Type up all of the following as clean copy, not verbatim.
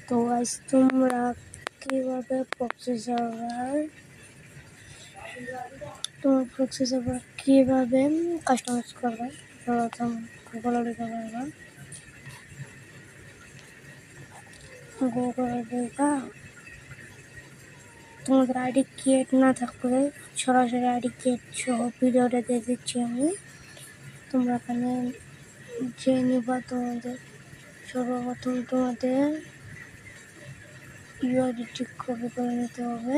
তো আজ তোমরা কিভাবে প্রক্সি সার্ভার কিভাবে কাস্টমাইজ করবে প্রথম গুগলে লিখে পারবা। গুগলে লেখা তোমাদের আইডি ক্রিয়েট না থাকলে সরাসরি আইডি ক্রিয়েট সহ ভিডিওটা দিয়ে দিচ্ছি আমি। তোমরা এখানে যে নিবা তোমাদের সর্বপ্রথম তোমাদের ইউআইডি ঠিক কপি করে নিতে হবে।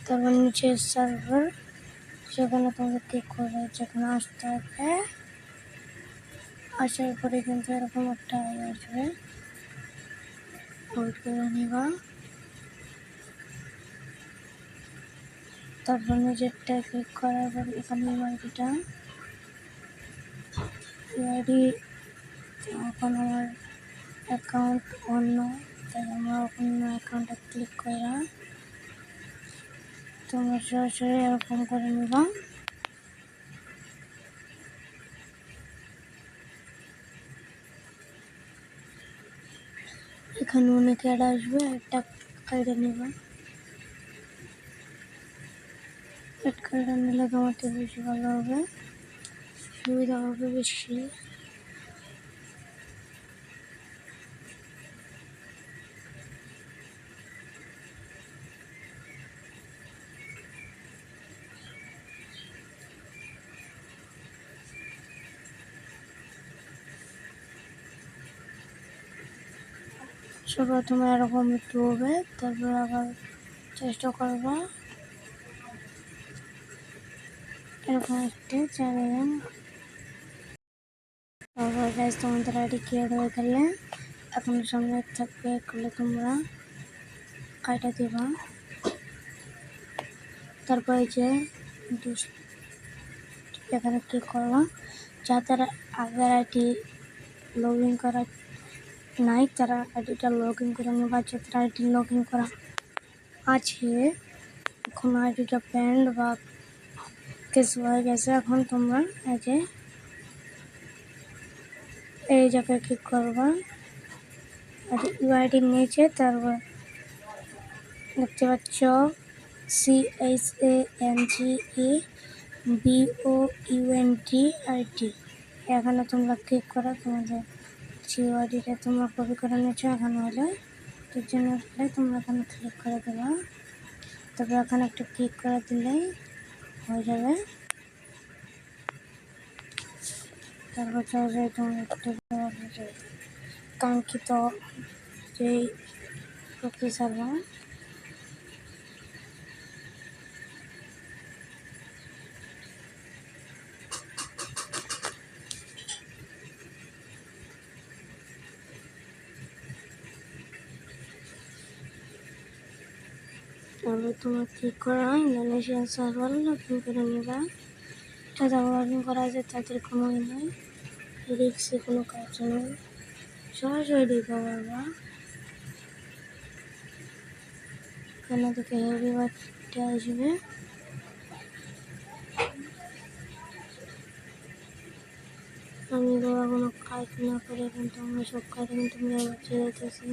তারপর নিচে সার্ভার, সেখানে তোমাদের ক্লিক করবে, যেখানে আসতে হবে। আসার পরে কিন্তু এরকম একটা আসবে, হোল্ড করে নিবা। তারপর নিজেরটা ক্লিক করার পর এখানে ইউআইডি এখন আমার অ্যাকাউন্ট অন্য, তাই আমরা অন্য অ্যাকাউন্টে ক্লিক করা তোমরা সরাসরি এরকম করে নিবা। এখানে অনেক অ্যাড আসবে, একটা কাইডে নিবা। অ্যাড কাইডে নিলে তোমাদের বেশি ভালো হবে, সুবিধা হবে বেশি। প্রথমে এরকম একটু হবে, তারপর আবার চেষ্টা করবা এরকম একটা চালিয়ে। তারপর গাইজ তোমাদের আইডি ক্রিয়েট হয়ে গেলে এখন সামনে থাকবে, করলে তোমরা কাটা দিবা। তারপরে যে এখানে ক্লিক করবা, যাদের আগের আইডি লগ ইন করা নাই তারা আইডিটা লগ ইন করে নেবা। যাদের আইডি লগ ইন করা আছে, এখন আইডিটা ব্যান্ড বা কিছু হয়ে গেছে, এখন তোমরা এই জায়গায় ক্লিক করবা। আর ইউআইডির নিচে তারপর দেখতে পাচ্ছ CHANGEBOUNTID, এখানে তোমরা ক্লিক করো। তোমাদের ইউআইডিটা তোমরা কপি করে নিচ্ছ, এখানে হলে এর জন্য তোমরা এখানে ক্লিক করে দেবা। তবে এখানে একটা ক্লিক করে দিলেই হয়ে যাবে। তারপর তোমার কাঙ্ক্ষিত যেই প্রক্সি সার্ভার তারপর তোমার ক্লিক করা ইন্দোনেশিয়ান সার্ভার লগ ইন করে নেবা। যারা লগ ইন করা আছে তাদের কোনো নেই, রিক্সে কোনো কাজ নেই, সরাসরি দিতে পারবা। এখানে থেকে হেভি বাটটা আসবে, আমি বাবা কোনো কাজ না করে কিন্তু আমরা সব কাজ কিন্তু যেতেছি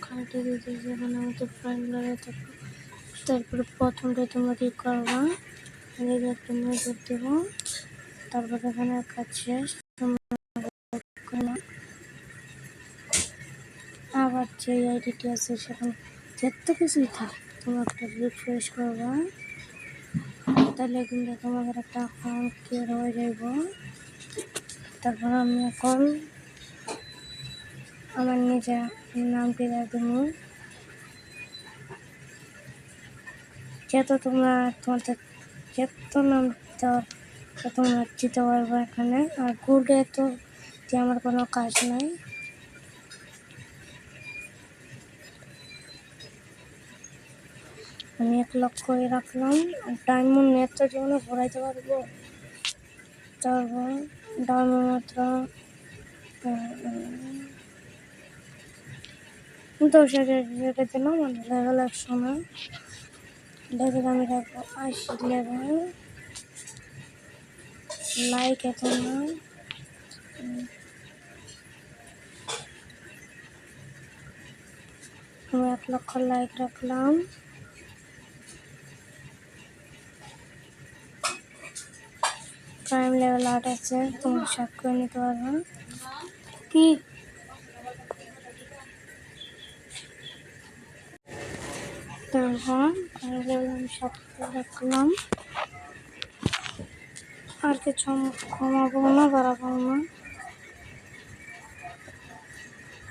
কাটে দিতেছি। এখানে আমাদের ফ্রেন্ড লাগে থাকবে। তারপরে প্রথমটা তোমরা কি করবা, একটা নজর দেব। তারপর এখানে কাজ শেষ, আবার যে আইডিটি আছে সেখানে যত কিছুই থাকে তোমরা একটা রিফ্রেশ করবা, তাহলে কিন্তু তোমাদের একটা অ্যাকাউন্ট ক্রিয়েট হয়ে যাইব। তারপর আমি এখন আমার নিজের নামটি দেব, যেহেতু তোমাদের যত নাম তোমরা দিতে পারবো এখানে। আর গুগলে তো আমার কোনো কাজ নাই, আমি 1 লক্ষ করে রাখলাম। ডায়মন্ড নেটটা জীবনে ভরাইতে পারবো। তারপর ডায়মন্ড মাত্র 10,000 রেখে দিলাম। লেভেল 100 না, লেভেল আমি রাখবো 80 লেভেল। লাইক এত না, লক্ষ লাইক রাখলাম। প্রাইম লেভেল 8 আছে, তোমরা শর্ট করে নিতে পারবে। কি তারপর প্রাইম লেভেল আমি শর্ট করে রাখলাম। আর কিছু কমাবো না, বাড়াবো না।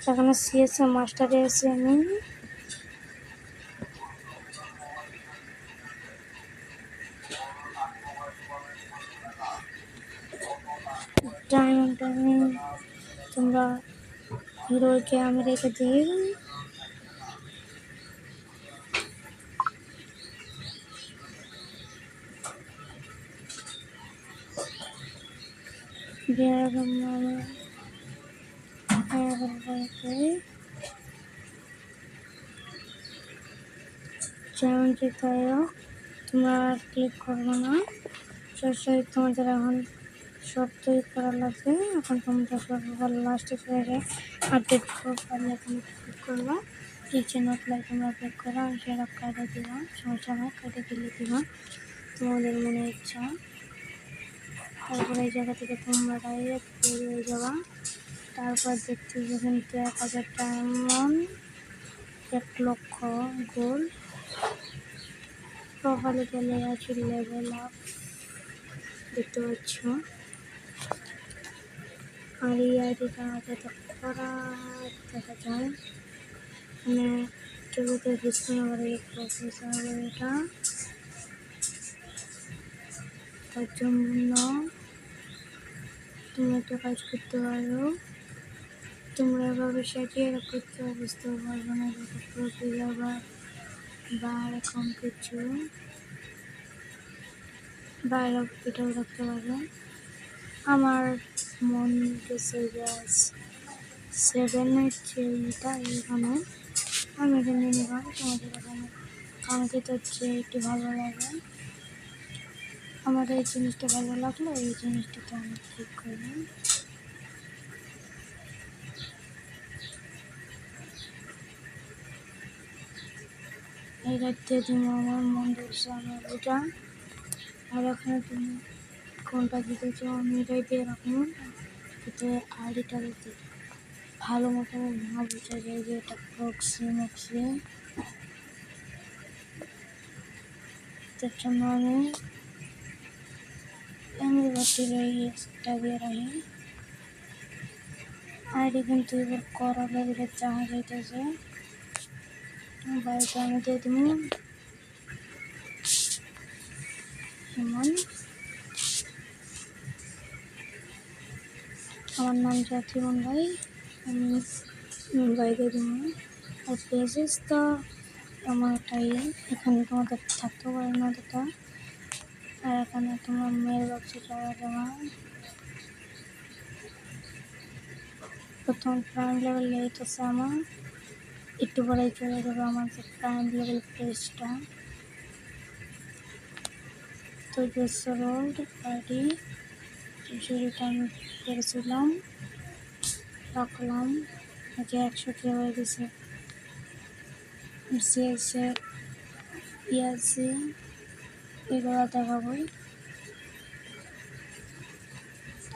সেখানে সিএসএ মাস্টারে এসে আমি ডায়মন্ড তোমরা হিরোকে আমি রেখে দিই। যেমন কি তাই তোমরা আর ক্লিক করবো না, সরাসরি তোমাদের এখন সব তৈরি করা লাগবে। এখন তোমরা সর্ববার লাস্টে চলে যায় আপডেট প্রোফাইলে তুমি ক্লিক করবা। নিচে নোট লাইক তোমরা ক্লিক করো, আমি সেটা কেটে দিবা, সমস্যা নয়, কেটে দিলে দিবা তোমাদের মনে ইচ্ছা। তারপরে এই জায়গা থেকে তোমরা ডাইরেক্ট বের হয়ে যাবা। তারপর দেখতে কিন্তু 1000 ডায়মন্ড, 1 লক্ষ গোল্ড। প্রোফাইলে চলে আছে লেভেল আপ, দেখতে পাচ্ছ। আর এই আইডিটা আমাদের করা দেখা যায়, মানে কেউ ডিসপ্লে করে এটা তার জন্য তুমি একটা কাজ করতে পারো। তোমরা এভাবে সাজিয়ে করতে বুঝতে পারবে না, বা এরকম কিছু বাইরে এটাও রাখতে পারবে। আমার মন গেছে গ্যাস 7-এর চেয়েটা এখানে আমি এটা নিয়ে নিলাম। তোমাদের এখানে কাঙ্ক্ষিত চেয়েটি ভালো লাগে, আমার এই জিনিসটা ভালো লাগলো, এই জিনিসটাতে আমি ক্লিক করি। এই রাখতে তুমি আমার মন দিয়েছে আমার এটা। আর এখানে তুমি কোনটা দিতে চাও আমি এটাই দিয়ে রাখবো, যাতে আইডিটা দিতে ভালো মতো না বোঝা যায় যে এটা প্রক্সি মক্সি। তার জন্য আমি বাতিল এটা দিয়ে রাখি। আইডি কিন্তু এবার করা লেভেলের চাহা যাইতেছে, বাড়িতে আমি দিয়ে দিব এমন। আমার নাম জাতি মুম্বাই, আমি মুম্বাইতে দিব। আর পেজেস তো আমারটাই, এখানে তোমাদের থাকতেও পারে না এটা। আর এখানে তোমার মেল বক্সে যাওয়া যাওয়া। প্রথম প্রাইম লেভেল লেগেছে আমার, একটু পরেই চলে যাবে আমার যে প্রাইম লেভেল পেজটা। তো 200 রোল্ড আইডি সেটা আমি করেছিলাম, রাখলাম, যে 100 হয়ে গেছে। সিএসএ ইয়াসি এগুলো দেখাবো।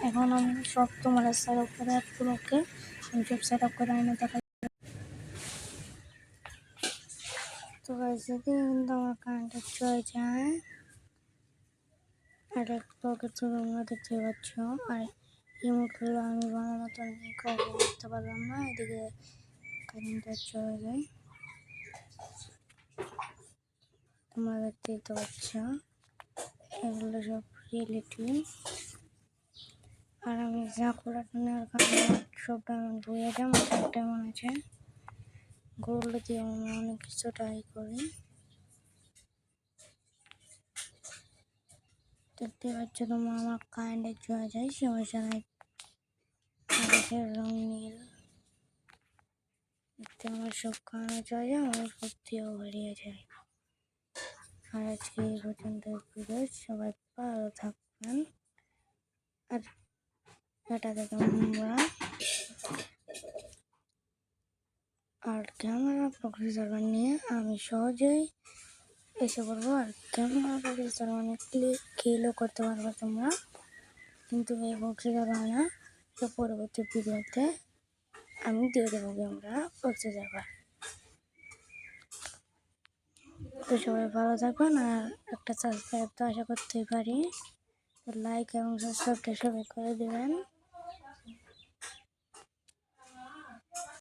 এখন আমি সব তোমার সেট আপ করে পুরোকে আমি সব সেট আপ করে আমি দেখাই। তো যদি কিন্তু আমার কারেন্টটা চলে যায়, আর একটু তোমরা দেখতে পাচ্ছ। আর ইমোটগুলো আমি ভালো মতন করতে পারলাম না, এদিকে কারেন্টটা চলে যায়, তোমরা দেখতেই তো পাচ্ছ। এগুলো সব রিয়েলিটি। আর আমি যা করার কারণে সব ডায়মন্ড বইয়ে যায়, আমার ডায়মন্ড আছে, গোল্ড দিয়ে আমি অনেক কিছু ট্রাই করি। দেখতে পাচ্ছ তোমরা আমার কারেন্টে চলে যায়, সমস্যা নাই। রং নীল দেখতে আমার সব কারেন্টে চলে যায়, আমার শক্তিও হারিয়ে যায়। আর আজকে এই পর্যন্ত ভিডিও, সবাই ভালো থাকবেন। আর এটাকে তোমরা আর ক্যামেরা প্রকৃতি সার্ভার নিয়ে আমি সহজেই এসে পড়বো। আর কেমন প্রকৃতি সার্ভার নিয়ে কিলও করতে পারবো তোমরা, কিন্তু এই প্রকৃতি সার্ভার না, তো পরবর্তী ভিডিওতে আমি দিয়ে দেবো গেমটা প্রকৃতি সার্ভার। তো সবাই ভালো থাকবেন, আর একটা সাবস্ক্রাইব তো আশা করতেই পারি, তো লাইক এবং সাবস্ক্রাইবটা সবাই করে দেবেন।